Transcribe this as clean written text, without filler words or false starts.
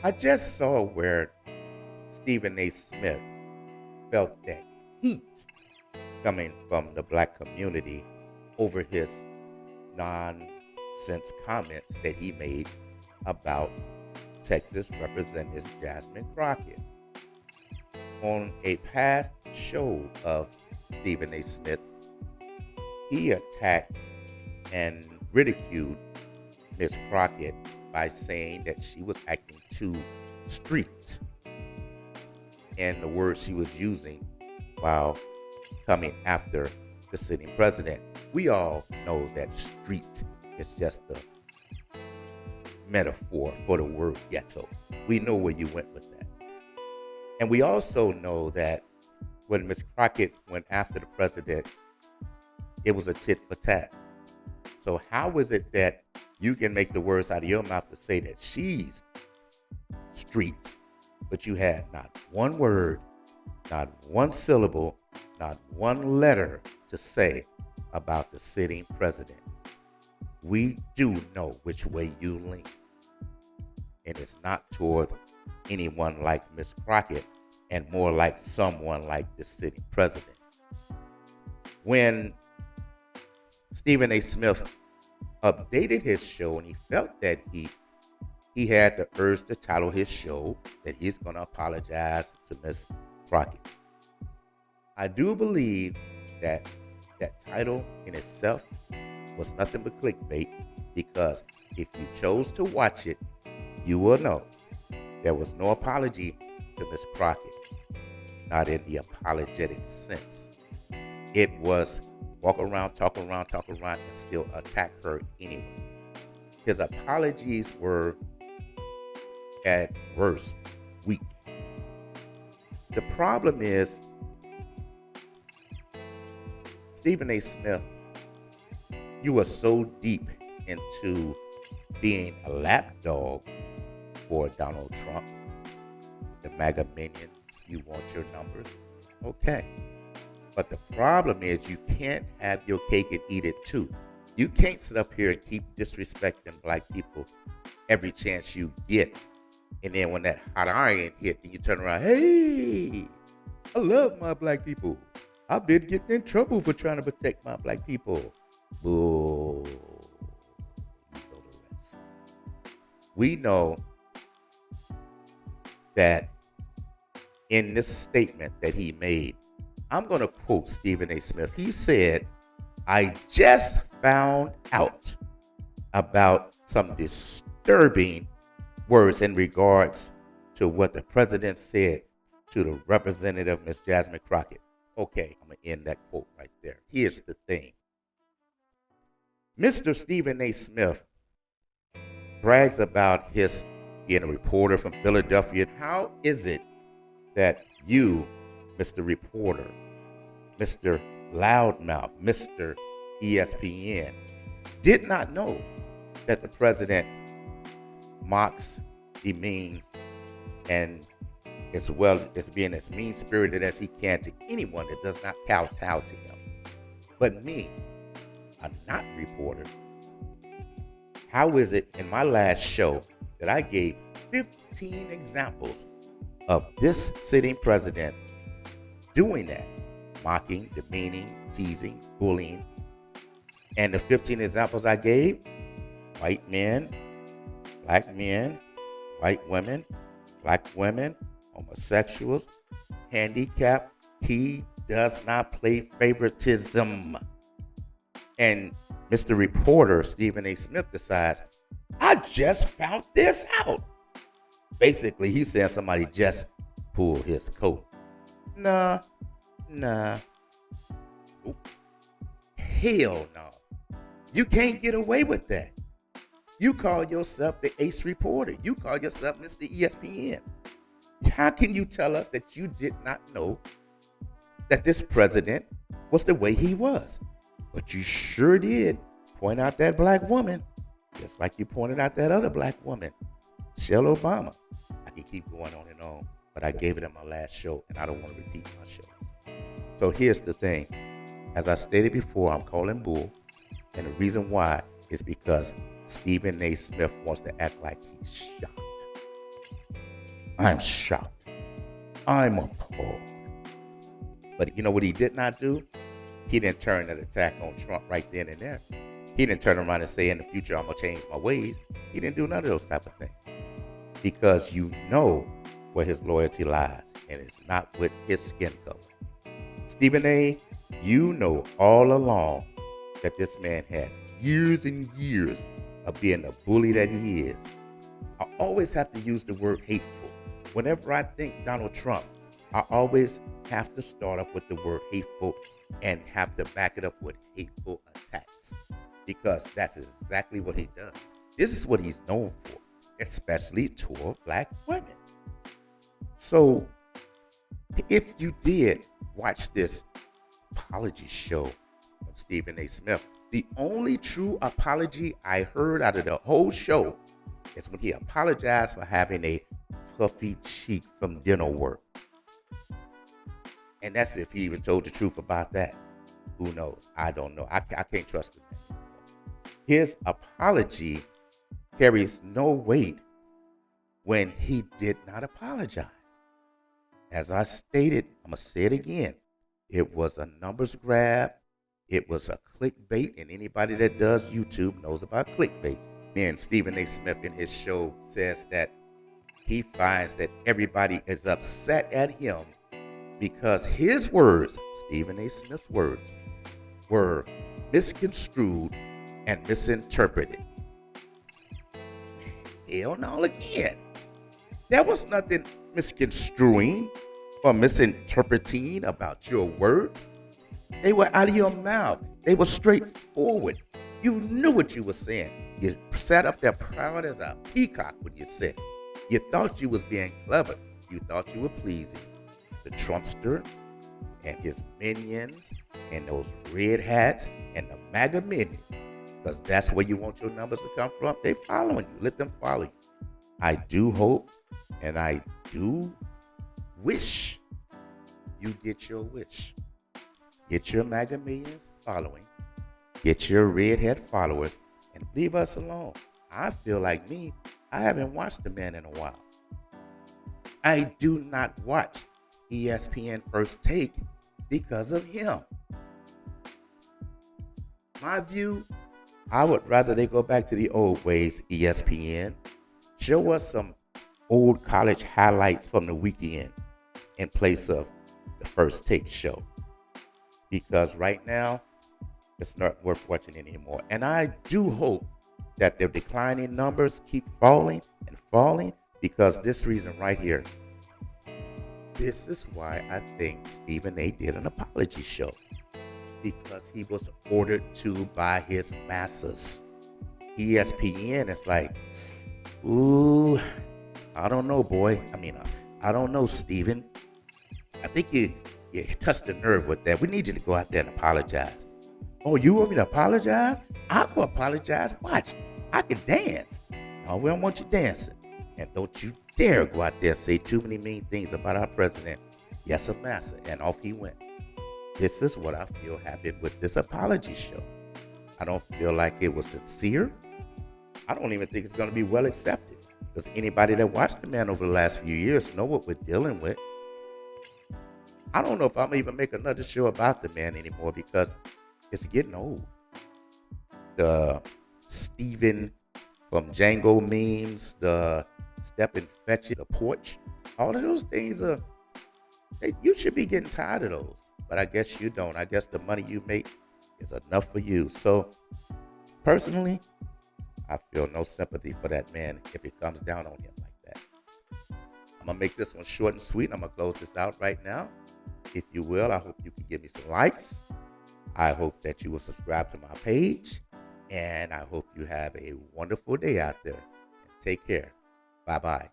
I just saw where Stephen A. Smith felt that heat coming from the black community over his nonsense comments that he made about Texas Representative Jasmine Crockett. On a past show of Stephen A. Smith, he attacked and ridiculed Miss Crockett by saying that she was acting too street in the words she was using while coming after the sitting president. We all know that street is just a metaphor for the word ghetto. We know where you went with that. And we also know that when Miss Crockett went after the president, it was a tit for tat. So how is it that you can make the words out of your mouth to say that she's street, but you had not one word, not one syllable, not one letter to say about the sitting president? We do know which way you lean, and it's not toward anyone like Miss Crockett and more like someone like the sitting president. When Stephen A. Smith updated his show and he felt that he had the urge to title his show that he's going to apologize to Miss Crockett. I do believe that that title in itself was nothing but clickbait, because if you chose to watch it, you will know there was no apology to Miss Crockett, not in the apologetic sense. It was walk around, talk around, and still attack her anyway. His apologies were at worst weak. The problem is Stephen A. Smith, you were so deep into being a lapdog for Donald Trump, the MAGA minions, you want your numbers. Okay. But the problem is you can't have your cake and eat it too. You can't sit up here and keep disrespecting black people every chance you get. And then when that hot iron hit, then you turn around, hey, I love my black people. I've been getting in trouble for trying to protect my black people. Boo. You know the rest. We know that in this statement that he made, I'm going to quote Stephen A. Smith. He said, I just found out about some disturbing words in regards to what the president said to the representative, Miss Jasmine Crockett. Okay, I'm going to end that quote right there. Here's the thing. Mr. Stephen A. Smith brags about his being a reporter from Philadelphia. How is it that you, Mr. Reporter, Mr. Loudmouth, Mr. ESPN, did not know that the president mocks, demeans, and as well as being as mean spirited as he can to anyone that does not kowtow to him? But me, a not reporter, how is it in my last show that I gave 15 examples of this sitting president doing that? Mocking, demeaning, teasing, bullying. And the 15 examples I gave, white men, black women, black women, homosexuals, handicapped. He does not play favoritism. And Mr. Reporter, Stephen A. Smith, decides, I just found this out. Basically, he's saying somebody just pulled his coat. Nah. Nope. Hell no. You can't get away with that. You call yourself the ace reporter. You call yourself Mr. ESPN. How can you tell us that you did not know that this president was the way he was? But you sure did point out that black woman, just like you pointed out that other black woman, Michelle Obama. I can keep going on and on, but I gave it in my last show, and I don't want to repeat my show. So here's the thing. As I stated before, I'm calling bull, and the reason why is because Stephen A. Smith wants to act like he's shocked. I'm shocked. I'm appalled. But you know what he did not do? He didn't turn that attack on Trump right then and there. He didn't turn around and say, in the future, I'm going to change my ways. He didn't do none of those type of things. Because you know where his loyalty lies, and it's not with his skin color. Stephen A., you know all along that this man has years and years of being the bully that he is. I always have to use the word hateful. Whenever I think Donald Trump, I always have to start off with the word hateful and have to back it up with hateful attacks. Because that's exactly what he does. This is what he's known for, especially toward black women. So, if you did watch this apology show from Stephen A. Smith, the only true apology I heard out of the whole show is when he apologized for having a puffy cheek from dental work. And that's if he even told the truth about that. Who knows? I don't know. I can't trust him. His apology carries no weight when he did not apologize. As I stated, I'm going to say it again. It was a numbers grab. It was a clickbait, and anybody that does YouTube knows about clickbait. Then Stephen A. Smith in his show says that he finds that everybody is upset at him because his words, Stephen A. Smith's words, were misconstrued and misinterpreted. Hell no again. There was nothing misconstruing or misinterpreting about your words. They were out of your mouth. They were straightforward. You knew what you were saying. You sat up there proud as a peacock when you said it. You thought you was being clever. You thought you were pleasing the Trumpster and his minions and those red hats and the MAGA minions. Because that's where you want your numbers to come from. They following you. Let them follow you. I do hope and I do wish you get your wish. Get your MAGA millions following. Get your redhead followers and leave us alone. I feel like me, I haven't watched the man in a while. I do not watch ESPN First Take because of him. My view, I would rather they go back to the old ways, ESPN. Show us some old college highlights from the weekend in place of the First Take show. Because right now, it's not worth watching anymore. And I do hope that their declining numbers keep falling and falling because this reason right here. This is why I think Stephen A. did an apology show. Because he was ordered to by his masses. ESPN is like, ooh, I don't know, boy. I don't know, Stephen. I think you touched the nerve with that. We need you to go out there and apologize. Oh, you want me to apologize? I'll go apologize. Watch. I can dance. No, we don't want you dancing. And don't you dare go out there and say too many mean things about our president. Yes, a massa. And off he went. This is what I feel happened with this apology show. I don't feel like it was sincere. I don't even think it's going to be well accepted. Because anybody that watched the man over the last few years know what we're dealing with. I don't know if I'm going to even make another show about the man anymore because it's getting old. The Steven from Django memes, the Step and Fetch It, the porch, all of those things you should be getting tired of those. But I guess you don't. I guess the money you make is enough for you. So, personally, I feel no sympathy for that man if it comes down on him like that. I'm going to make this one short and sweet. I'm going to close this out right now. If you will, I hope you can give me some likes. I hope that you will subscribe to my page. And I hope you have a wonderful day out there. Take care. Bye-bye.